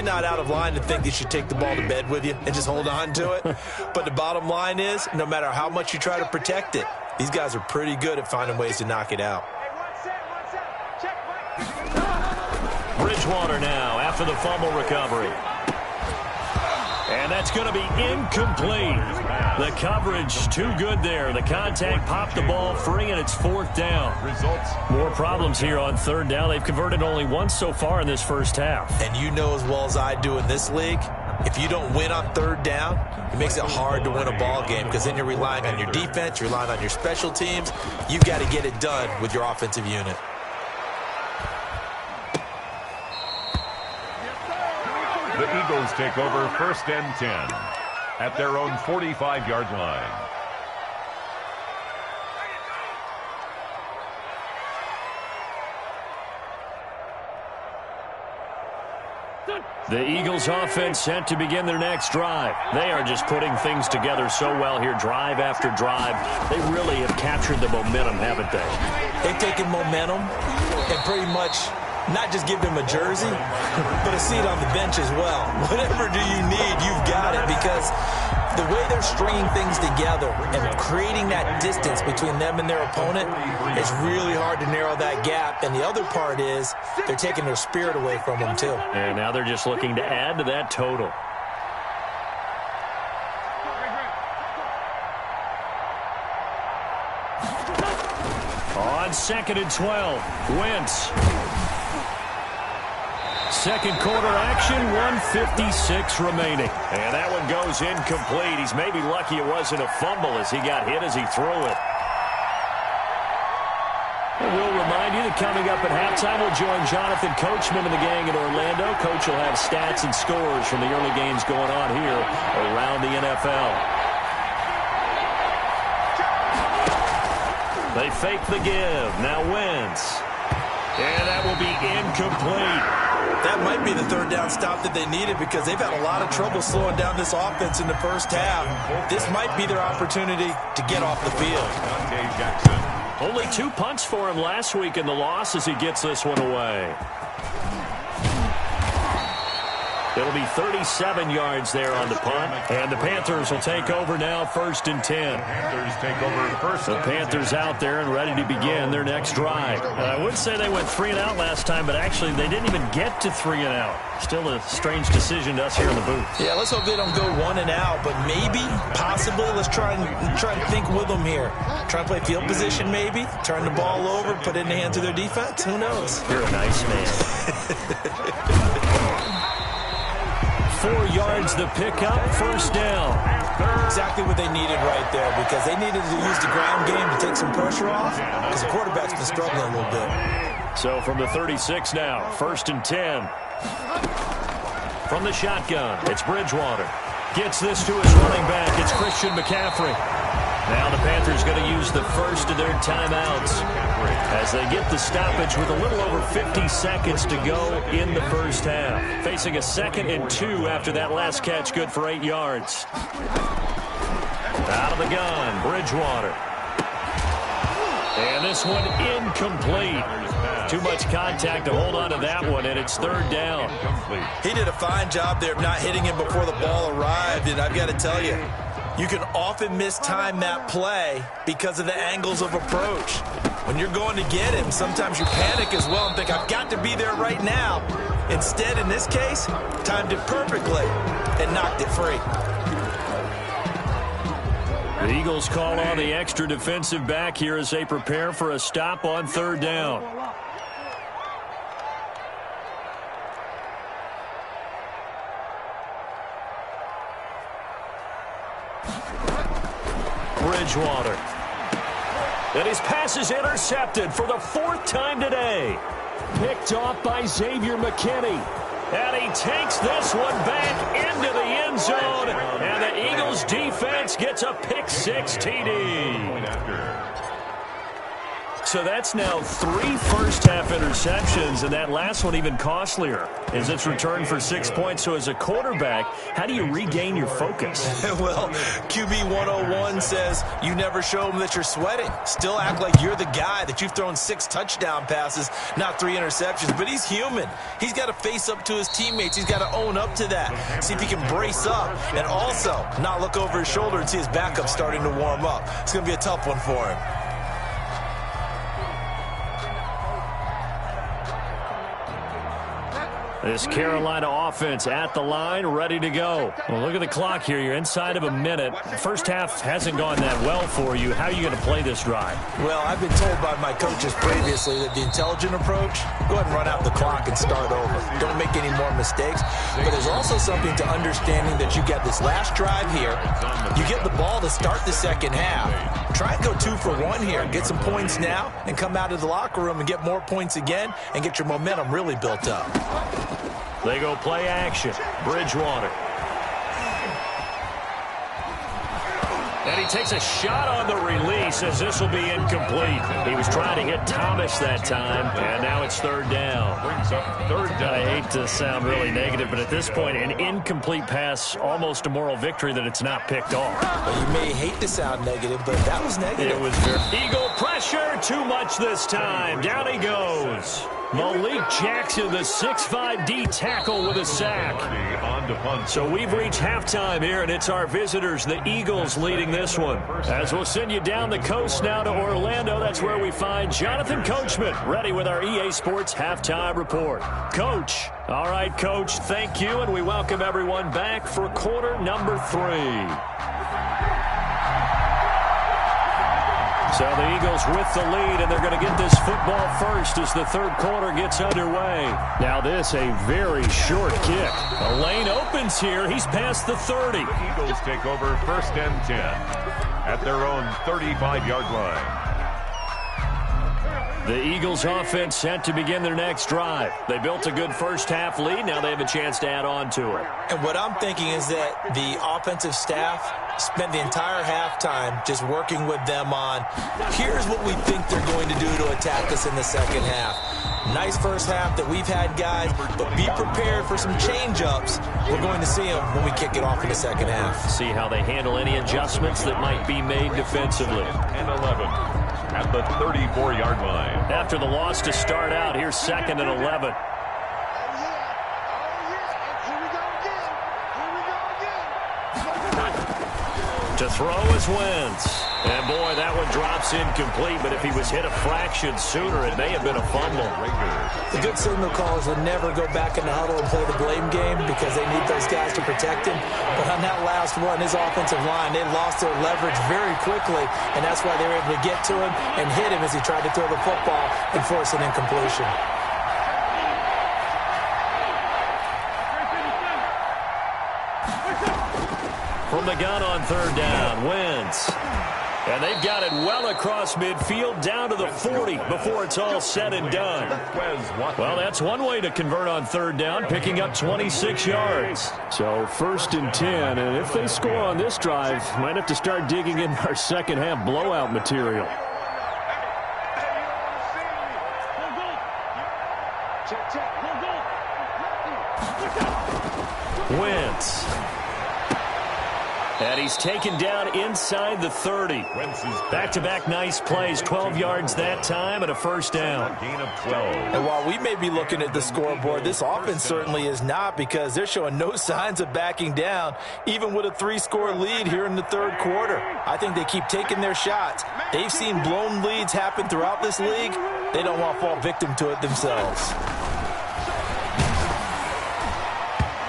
not out of line to think you should take the ball to bed with you and just hold on to it. But the bottom line is, no matter how much you try to protect it, these guys are pretty good at finding ways to knock it out. Bridgewater now after the fumble recovery. And that's going to be incomplete. The coverage too good there. The contact popped the ball free, and it's 4th down. More problems here on 3rd down. They've converted only once so far in this first half. And you know as well as I do in this league, if you don't win on 3rd down, it makes it hard to win a ball game because then you're relying on your defense, you're relying on your special teams. You've got to get it done with your offensive unit. The Eagles take over 1st and 10 at their own 45-yard line. The Eagles offense set to begin their next drive. They are just putting things together so well here, drive after drive. They really have captured the momentum, haven't they? They've taken momentum and pretty much not just give them a jersey, but a seat on the bench as well. Whatever do you need, you've got it, because the way they're stringing things together and creating that distance between them and their opponent, it's really hard to narrow that gap. And the other part is they're taking their spirit away from them, too. And now they're just looking to add to that total. On 2nd and 12, Wentz. Second quarter action, 1:56 remaining. And that one goes incomplete. He's maybe lucky it wasn't a fumble as he got hit as he threw it. And we'll remind you that coming up at halftime, we'll join Jonathan Coachman and the gang in Orlando. Coach will have stats and scores from the early games going on here around the NFL. They fake the give. Now Wentz. And that will be incomplete. That might be the 3rd down stop that they needed because they've had a lot of trouble slowing down this offense in the first half. This might be their opportunity to get off the field. Only 2 punts for him last week in the loss as he gets this one away. It'll be 37 yards there on the punt. And the Panthers will take over now 1st and 10. The Panthers out there and ready to begin their next drive. I would say they went 3 and out last time, but actually they didn't even get to 3 and out. Still a strange decision to us here in the booth. Yeah, let's hope they don't go 1 and out, but maybe, possibly, let's try and think with them here. Try and play field position maybe, turn the ball over, put it in the hands of their defense. Who knows? You're a nice man. 4 yards the pickup, 1st down. Exactly what they needed right there because they needed to use the ground game to take some pressure off because the quarterback's been struggling a little bit. So from the 36 now, 1st and 10. From the shotgun, it's Bridgewater. Gets this to his running back. It's Christian McCaffrey. Now the Panthers going to use the first of their timeouts as they get the stoppage with a little over 50 seconds to go in the first half. Facing a 2nd and 2 after that last catch, good for 8 yards. Out of the gun, Bridgewater. And this one incomplete. Too much contact to hold on to that one, and it's 3rd down. He did a fine job there of not hitting him before the ball arrived, and I've got to tell you, you can often mistime that play because of the angles of approach. When you're going to get him, sometimes you panic as well and think, I've got to be there right now. Instead, in this case, timed it perfectly and knocked it free. The Eagles call on the extra defensive back here as they prepare for a stop on 3rd down. Bridgewater. And his pass is intercepted for the 4th time today. Picked off by Xavier McKinney. And he takes this one back into the end zone. And the Eagles defense gets a pick 6 TD. so that's now 3 first-half interceptions, and that last one even costlier as it's returned for 6 points. So as a quarterback, how do you regain your focus? Well, QB 101 says you never show them that you're sweating. Still act like you're the guy, that you've thrown 6 touchdown passes, not 3 interceptions. But he's human. He's got to face up to his teammates. He's got to own up to that. See if he can brace up and also not look over his shoulder and see his backup starting to warm up. It's going to be a tough one for him. This Carolina offense at the line, ready to go. Well, look at the clock here. You're inside of a minute. First half hasn't gone that well for you. How are you going to play this drive? Well, I've been told by my coaches previously that the intelligent approach, go ahead and run out the clock and start over. Don't make any more mistakes. But there's also something to understanding that you get this last drive here. You get the ball to start the second half. Try and go 2 for 1 here. Get some points now and come out of the locker room and get more points again and get your momentum really built up. They go play action. Bridgewater. And he takes a shot on the release as this will be incomplete. He was trying to hit Thomas that time, and now it's third down. I hate to sound really negative, but at this point, an incomplete pass, almost a moral victory that it's not picked off. Well, you may hate to sound negative, but that was negative. It was very... Eagle pressure, too much this time. Down he goes. Malik Jackson, the 6'5" D tackle with a sack. So we've reached halftime here, and it's our visitors, the Eagles, leading this one. As we'll send you down the coast now to Orlando, that's where we find Jonathan Coachman, ready with our EA Sports Halftime Report. Coach. All right, Coach, thank you, and we welcome everyone back for quarter number 3. So the Eagles with the lead, and they're going to get this football first as the third quarter gets underway. Now this, a very short kick. A lane opens here. He's past the 30. The Eagles take over first and 10 at their own 35-yard line. The Eagles offense set to begin their next drive. They built a good first half lead. Now they have a chance to add on to it. And what I'm thinking is that the offensive staff spent the entire halftime just working with them on, here's what we think they're going to do to attack us in the second half. Nice first half that we've had, guys, but be prepared for some change-ups. We're going to see them when we kick it off in the second half. See how they handle any adjustments that might be made defensively. And 11 at the 34-yard line. After the loss to start out, here's 2nd and 11. To throw is Wentz. And boy, that one drops incomplete, but if he was hit a fraction sooner, it may have been a fumble. The good signal callers would never go back in the huddle and play the blame game because they need those guys to protect him. But on that last one, his offensive line, they lost their leverage very quickly, and that's why they were able to get to him and hit him as he tried to throw the football and force an incompletion. From the gun on third down, Wentz. And they've got it well across midfield down to the 40 before it's all said and done. Well, that's one way to convert on third down, picking up 26 yards. So 1st and 10, and if they score on this drive, might have to start digging in our second half blowout material. Wentz. And he's taken down inside the 30. Back-to-back nice plays, 12 yards that time and a first down. Gain of 12. And while we may be looking at the scoreboard, this offense certainly is not, because they're showing no signs of backing down, even with a 3-score lead here in the third quarter. I think they keep taking their shots. They've seen blown leads happen throughout this league. They don't want to fall victim to it themselves.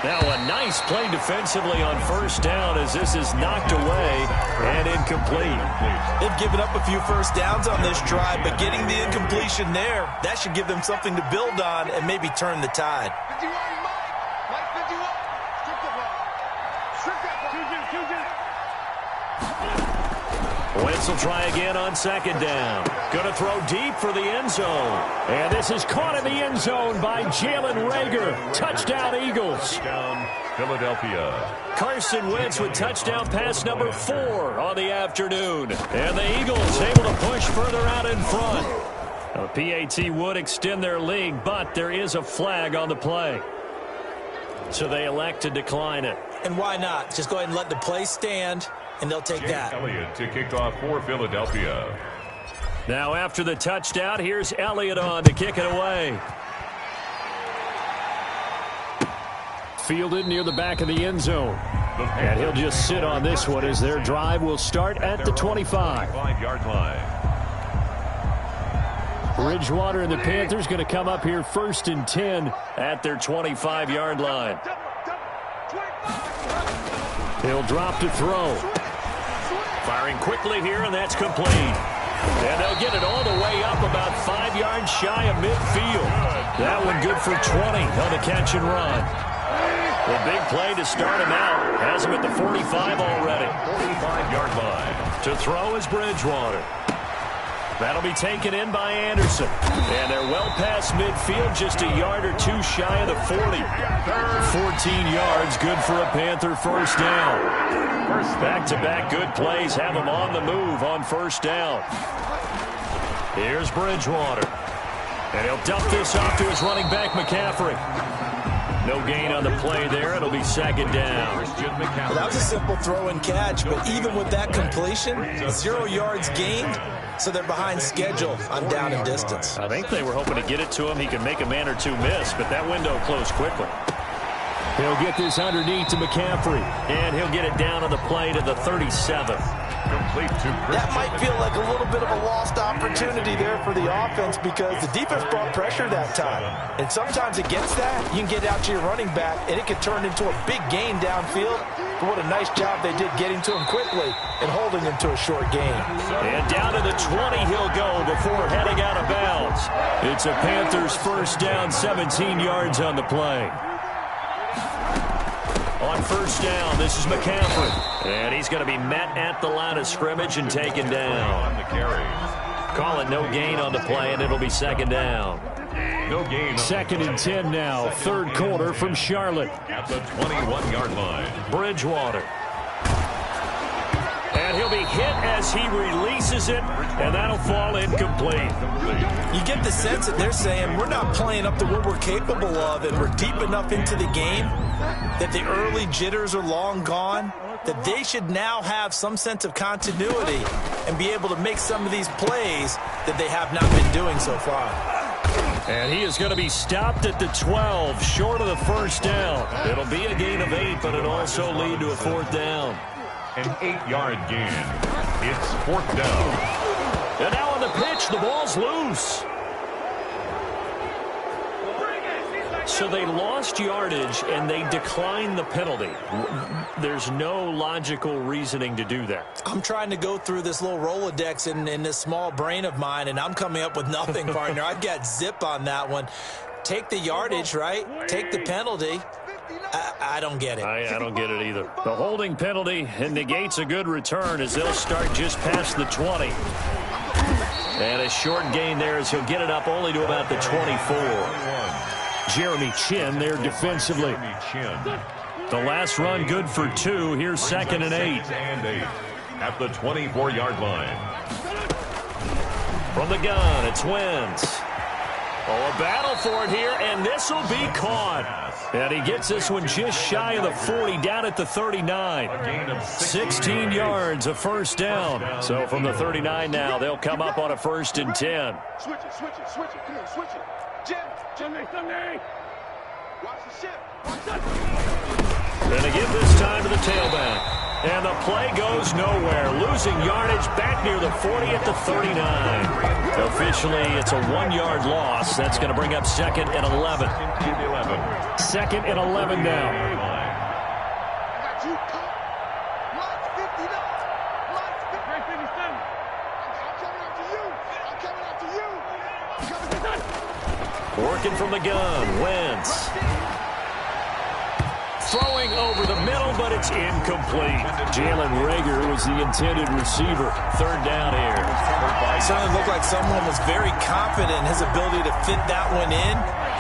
Now a nice play defensively on first down as this is knocked away and incomplete. They've given up a few first downs on this drive, but getting the incompletion there, that should give them something to build on and maybe turn the tide. Wentz will try again on second down. Going to throw deep for the end zone. And this is caught in the end zone by Jalen Reagor. Touchdown, Eagles. Touchdown, Philadelphia. Carson Wentz with touchdown pass number 4 on the afternoon. And the Eagles able to push further out in front. The PAT would extend their lead, but there is a flag on the play. So they elect to decline it. And why not? Just go ahead and let the play stand, and they'll take that. Elliott to kick off for Philadelphia. Now after the touchdown, here's Elliott on to kick it away. Fielded near the back of the end zone. And he'll just sit on this one as their drive will start at the 25. 25-yard line. Bridgewater and the Panthers going to come up here 1st and 10 at their 25-yard line. He'll drop to throw. Firing quickly here, and that's complete. And they'll get it all the way up about 5 yards shy of midfield. That one good for 20 on the catch and run. The big play to start him out. Has him at the 45 already. 45-yard line. To throw is Bridgewater. That'll be taken in by Anderson. And they're well past midfield, just a yard or two shy of the 40. 14 yards, good for a Panther first down. Back-to-back good plays have them on the move on first down. Here's Bridgewater. And he'll dump this off to his running back, McCaffrey. No gain on the play there. It'll be 2nd down. Well, that was a simple throw and catch, but even with that completion, 0 yards gained, so they're behind schedule on down and distance. I think they were hoping to get it to him. He could make a man or two miss, but that window closed quickly. He'll get this underneath to McCaffrey, and he'll get it down on the play to the 37. Complete to That might feel like a little bit of a lost opportunity there for the offense because the defense brought pressure that time. And sometimes against that, you can get out to your running back, and it could turn into a big gain downfield. But what a nice job they did getting to him quickly and holding him to a short gain. And down to the 20 he'll go before heading out of bounds. It's a Panthers first down, 17 yards on the play. On first down, this is McCaffrey. And he's going to be met at the line of scrimmage and taken down. Call it no gain on the play, and it'll be 2nd down. No gain. 2nd and 10 now, 3rd quarter from Charlotte. At the 21-yard line. Bridgewater. And he'll be hit as he releases it, and that'll fall incomplete. You get the sense that they're saying we're not playing up to what we're capable of, and we're deep enough into the game that the early jitters are long gone, that they should now have some sense of continuity and be able to make some of these plays that they have not been doing so far. And he is going to be stopped at the 12, short of the first down. It'll be a gain of 8, but it'll also lead to a 4th down. An 8-yard gain. It's 4th down. And now on the pitch, the ball's loose. So they lost yardage, and they declined the penalty. There's no logical reasoning to do that. I'm trying to go through this little Rolodex in this small brain of mine, and I'm coming up with nothing, partner. I've got zip on that one. Take the yardage, right? Take the penalty. I don't get it. I don't get it either. The holding penalty negates a good return as they'll start just past the 20. And a short gain there as he'll get it up only to about the 24. Jeremy Chin there defensively. The last run good for 2. Here's 2nd and 8. At the 24-yard line. From the gun, it's Wentz. Oh, a battle for it here, and this will be caught. And he gets this one just shy of the 40, down at the 39. 16 yards, a first down. So from the 39 now, they'll come up on a 1st and 10. Switch it. Come on, switch it. Jim, watch the ship. And they give this time to the tailback. And the play goes nowhere. Losing yardage back near the 40 at the 39. Officially, it's a 1-yard loss. That's going to bring up 2nd and 11. 2nd and 11 now. Working from the gun, Wentz. Throwing over the middle, but it's incomplete. Jalen Reagor was the intended receiver. 3rd down here. It certainly looked like someone was very confident in his ability to fit that one in.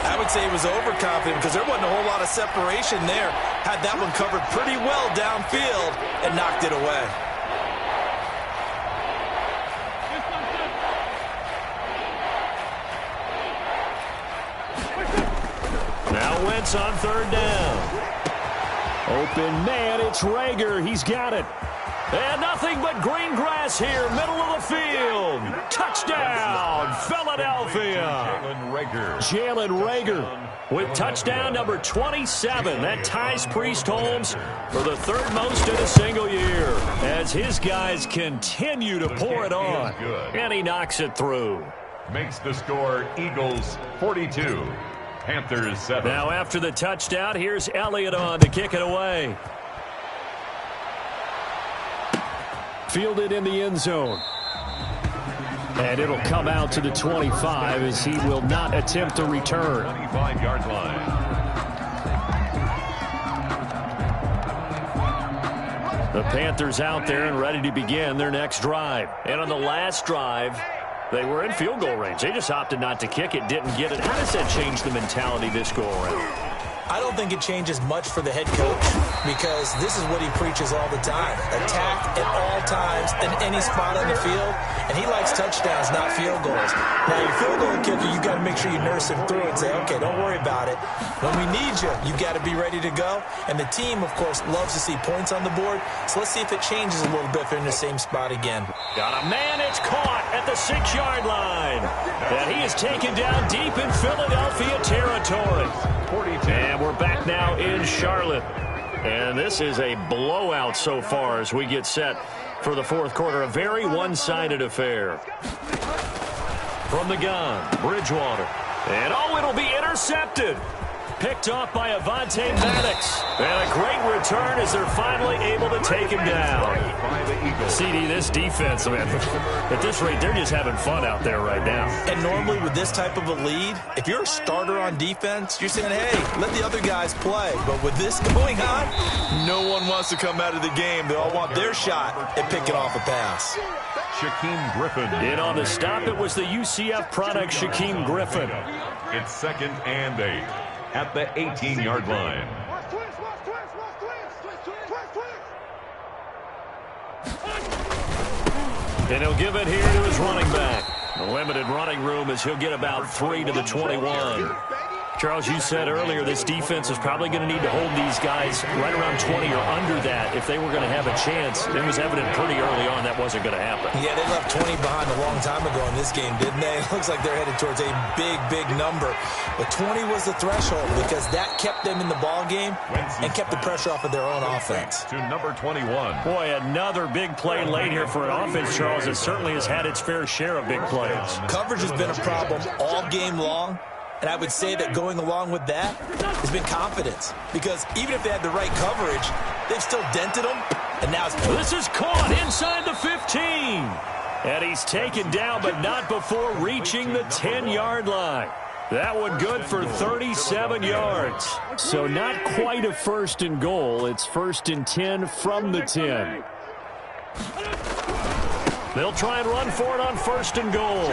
I would say he was overconfident because there wasn't a whole lot of separation there. Had that one covered pretty well downfield and knocked it away. offense on third down. Open man, it's Rager. He's got it. And nothing but green grass here, middle of the field. Touchdown, Philadelphia. Jalen Rager with touchdown number 27. That ties Priest Holmes for the third most in a single year as his guys continue to pour it on. And he knocks it through. Makes the score Eagles 42, Panthers 7. Now after the touchdown, here's Elliott on to kick it away. Fielded in the end zone. And it'll come out to the 25 as he will not attempt a return. 25-yard line. The Panthers out there and ready to begin their next drive. And on the last drive, they were in field goal range. They just opted not to kick it, didn't get it. How does that change the mentality this go around? I don't think it changes much for the head coach because this is what he preaches all the time. Attack at all times in any spot on the field, and he likes touchdowns, not field goals. Now, your field goal kicker, you got to make sure you nurse him through and say, okay, don't worry about it. When we need you, you got to be ready to go. And the team, of course, loves to see points on the board, so let's see if it changes a little bit if they're in the same spot again. Got a man, it's caught at the 6-yard line. And he is taken down deep in Philadelphia territory. 42. And we're back now in Charlotte. And this is a blowout so far as we get set for the fourth quarter. A very one-sided affair. From the gun, Bridgewater. And it'll be intercepted. Picked off by Avonte Maddox. And a great return as they're finally able to take him down. CD, this defense, man, at this rate, they're just having fun out there right now. And normally with this type of a lead, if you're a starter on defense, you're saying, hey, let the other guys play. But with this going on, no one wants to come out of the game. They all want their shot at picking off a pass. Shaquem Griffin. In on the stop, it was the UCF product, Shaquem Griffin. It's 2nd and 8 at the 18-yard line. And he'll give it here to his running back. The limited running room as he'll get about 3 to the 21. Charles, you said earlier this defense is probably going to need to hold these guys right around 20 or under that if they were going to have a chance. It was evident pretty early on that wasn't going to happen. Yeah, they left 20 behind a long time ago in this game, didn't they? It looks like they're headed towards a big, big number. But 20 was the threshold because that kept them in the ball game and kept the pressure off of their own offense. To number 21. Boy, another big play late here for an offense, Charles, that certainly has had its fair share of big plays. Coverage has been a problem all game long. And I would say that going along with that has been confidence. Because even if they had the right coverage, they've still dented them. And now this is caught inside the 15. And he's taken down, but not before reaching the 10-yard line. That one good for 37 yards. So not quite a 1st and goal. It's 1st and 10 from the 10. They'll try and run for it on 1st and goal.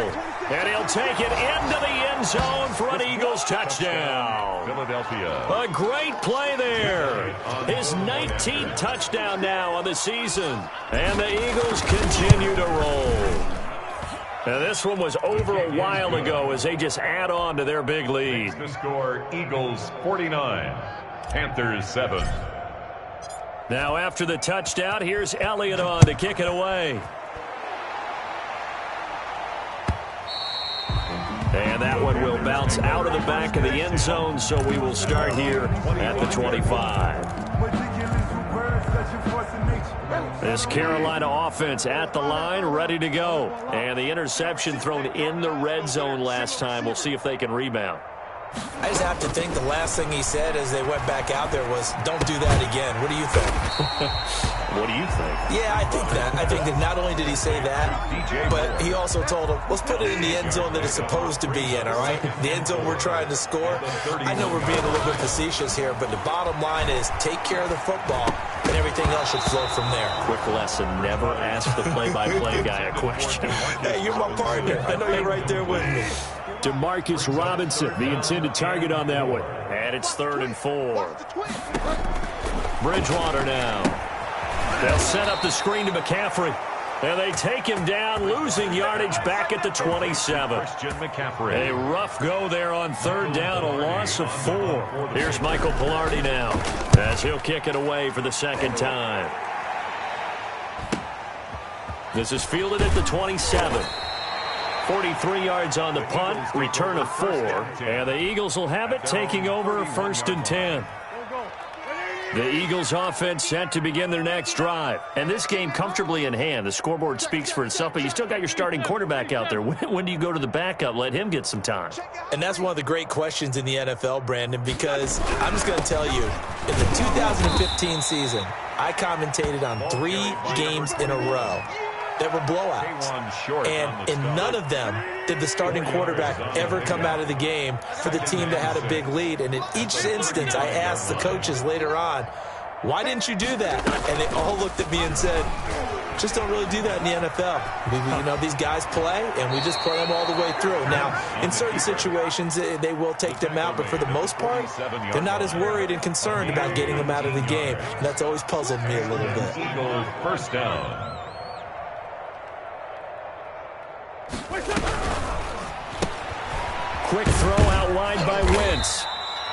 And he'll take it into the end zone for an Eagles touchdown. Philadelphia. A great play there. His 19th touchdown now on the season. And the Eagles continue to roll. Now this one was over a while ago as they just add on to their big lead. The score, Eagles 49, Panthers 7. Now after the touchdown, here's Elliott on to kick it away. And that one will bounce out of the back of the end zone, so we will start here at the 25. This Carolina offense at the line, ready to go. And the interception thrown in the red zone last time. We'll see if they can rebound. I just have to think the last thing he said as they went back out there was, don't do that again. What do you think? What do you think? Yeah, I think that. I think that not only did he say that, but he also told him, let's put it in the end zone that it's supposed to be in, all right? The end zone we're trying to score. I know we're being a little bit facetious here, but the bottom line is take care of the football, and everything else should flow from there. Quick lesson, never ask the play-by-play guy a question. Hey, you're my partner. I know you're right there with me. Demarcus Robinson, the intended target on that one. And it's 3rd and 4. Bridgewater now. They'll set up the screen to McCaffrey. And they take him down, losing yardage back at the 27. Christian McCaffrey. A rough go there on third down, a loss of 4. Here's Michael Pilardi now as he'll kick it away for the second time. This is fielded at the 27. 43 yards on the punt, return of 4. And the Eagles will have it, taking over first and 10. The Eagles offense set to begin their next drive. And this game comfortably in hand. The scoreboard speaks for itself, but you still got your starting quarterback out there. When do you go to the backup? Let him get some time. And that's one of the great questions in the NFL, Brandon, because I'm just going to tell you, in the 2015 season, I commentated on 3 games in a row that were blowouts. And in none of them did the starting quarterback ever come out of the game for the team that had a big lead. And in each instance, I asked the coaches later on, why didn't you do that? And they all looked at me and said, just don't really do that in the NFL. You know, these guys play, and we just play them all the way through. Now, in certain situations, they will take them out, but for the most part, they're not as worried and concerned about getting them out of the game. And that's always puzzled me a little bit. Eagles first down. Quick throw out wide by Wentz.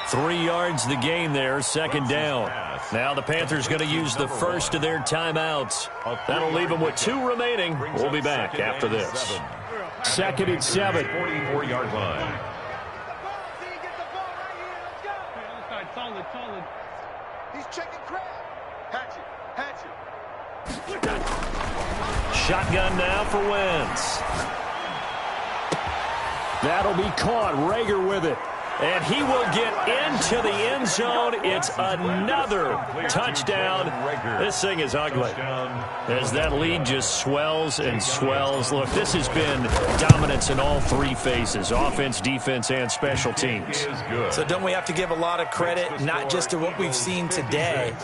3 yards the gain there, second down. Now the Panthers going to use the first of their timeouts. That'll leave them with 2 remaining. We'll be back after this. Second and 7. 44-yard line. He's checking crab. Hatchet. Shotgun now for Wentz. That'll be caught. Rager with it. And he will get into the end zone. It's another touchdown. This thing is ugly as that lead just swells and swells. Look, this has been dominance in all 3 phases, offense, defense, and special teams. So don't we have to give a lot of credit, not just to what we've seen today,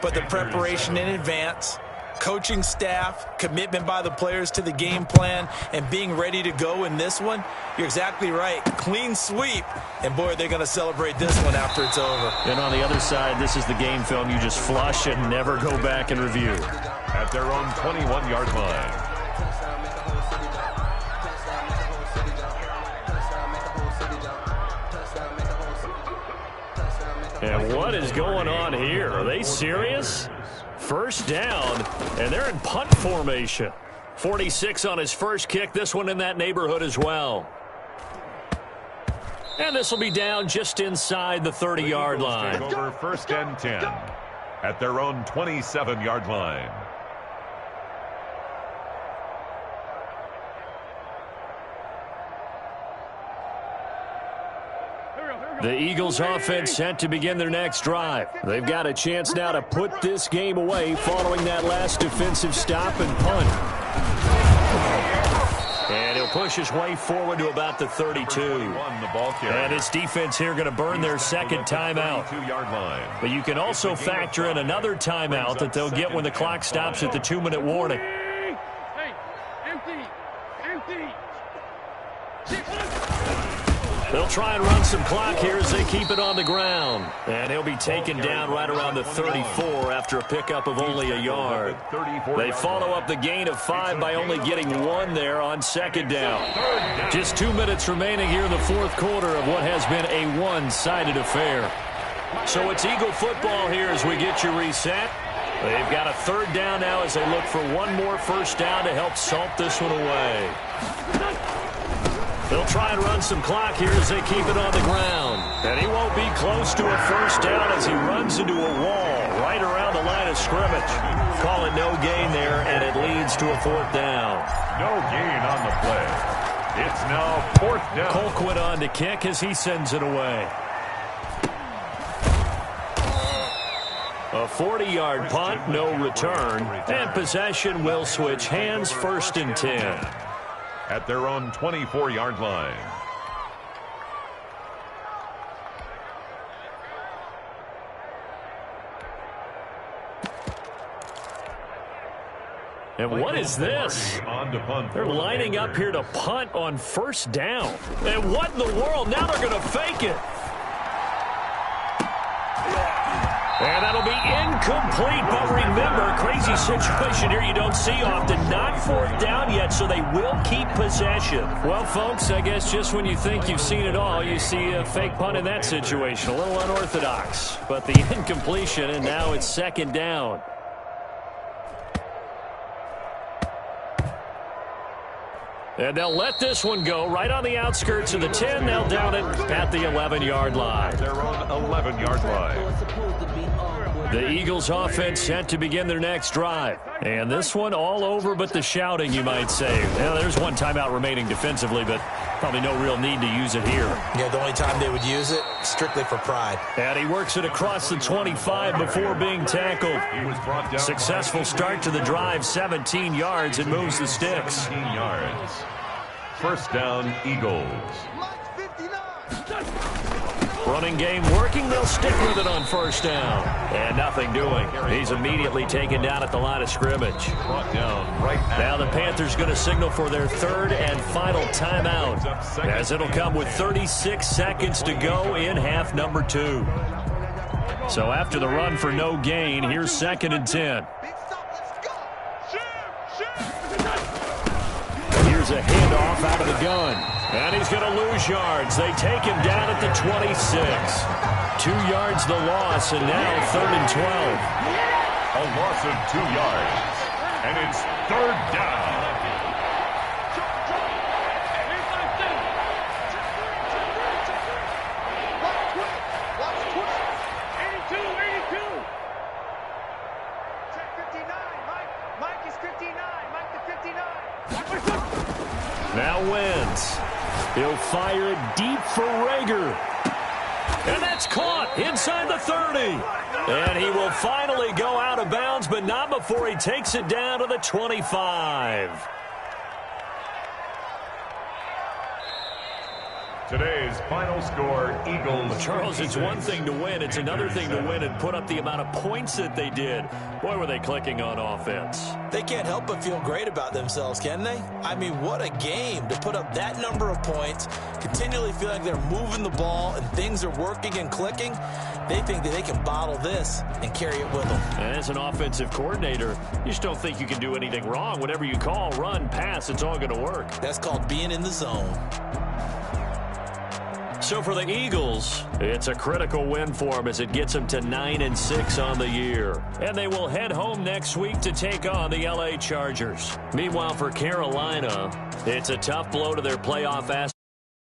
but the preparation in advance, coaching staff, commitment by the players to the game plan, and being ready to go in this one? You're exactly right. Clean sweep. And, boy, they're going to celebrate this one after it's over. And on the other side, this is the game film you just flush and never go back and review. At their own 21-yard line. And what is going on here? Are they serious? First down, and they're in punt formation. 46 on his first kick. This one in that neighborhood as well. And this will be down just inside the 30-yard line. Take over first and 10 at their own 27-yard line. The Eagles offense set to begin their next drive. They've got a chance now to put this game away following that last defensive stop and punt. And he'll push his way forward to about the 32. And his defense here going to burn their second timeout. But you can also factor in another timeout that they'll get when the clock stops at the 2-minute warning. Hey, empty. They'll try and run some clock here as they keep it on the ground. And he'll be taken down right around the 34 after a pickup of only a yard. They follow up the gain of 5 by only getting 1 there on second down. Just 2 minutes remaining here in the fourth quarter of what has been a one-sided affair. So it's Eagle football here as we get you reset. They've got a third down now as they look for one more first down to help salt this one away. They'll try and run some clock here as they keep it on the ground. And he won't be close to a first down as he runs into a wall right around the line of scrimmage. Call it no gain there, and it leads to a fourth down. No gain on the play. It's now fourth down. Colquitt on to kick as he sends it away. A 40-yard punt, no return, and possession will switch hands, first and 10. At their own 24-yard line. And what is this? They're lining up here to punt on first down. And what in the world? Now they're going to fake it. And that'll be incomplete. But remember, crazy situation here you don't see often. Not fourth down yet, so they will keep possession. Well, folks, I guess just when you think you've seen it all, you see a fake punt in that situation. A little unorthodox. But the incompletion, and now it's second down. And they'll let this one go right on the outskirts of the 10. They'll down it at the 11-yard line. Their own 11-yard line. The Eagles offense set to begin their next drive. And this one all over but the shouting, you might say. Now, there's one timeout remaining defensively, but probably no real need to use it here. Yeah, the only time they would use it, strictly for pride. And he works it across the 25 before being tackled. Successful start to the drive, 17 yards, and moves the sticks. 17 yards. First down, Eagles. Running game working. They'll stick with it on first down. And nothing doing. He's immediately taken down at the line of scrimmage. Brought down right now the Panthers going to signal for their third and final timeout, as it'll come with 36 seconds to go in half number 2. So after the run for no gain, here's 2nd and 10. Here's a handoff out of the gun. And he's going to lose yards. They take him down at the 26. 2 yards the loss, and now 3rd and 12. A loss of 2 yards. And it's 3rd down. Now wins. He'll fire it deep for Rager. And that's caught inside the 30. And he will finally go out of bounds, but not before he takes it down to the 25. Today's final score, Eagles. Well, Charles, it's one thing to win. It's another thing to win and put up the amount of points that they did. Boy, were they clicking on offense. They can't help but feel great about themselves, can they? I mean, what a game to put up that number of points, continually feel like they're moving the ball and things are working and clicking. They think that they can bottle this and carry it with them. And as an offensive coordinator, you just don't think you can do anything wrong. Whatever you call, run, pass, it's all going to work. That's called being in the zone. So for the Eagles, it's a critical win for them as it gets them to 9-6 on the year. And they will head home next week to take on the LA Chargers. Meanwhile, for Carolina, it's a tough blow to their playoff aspirations.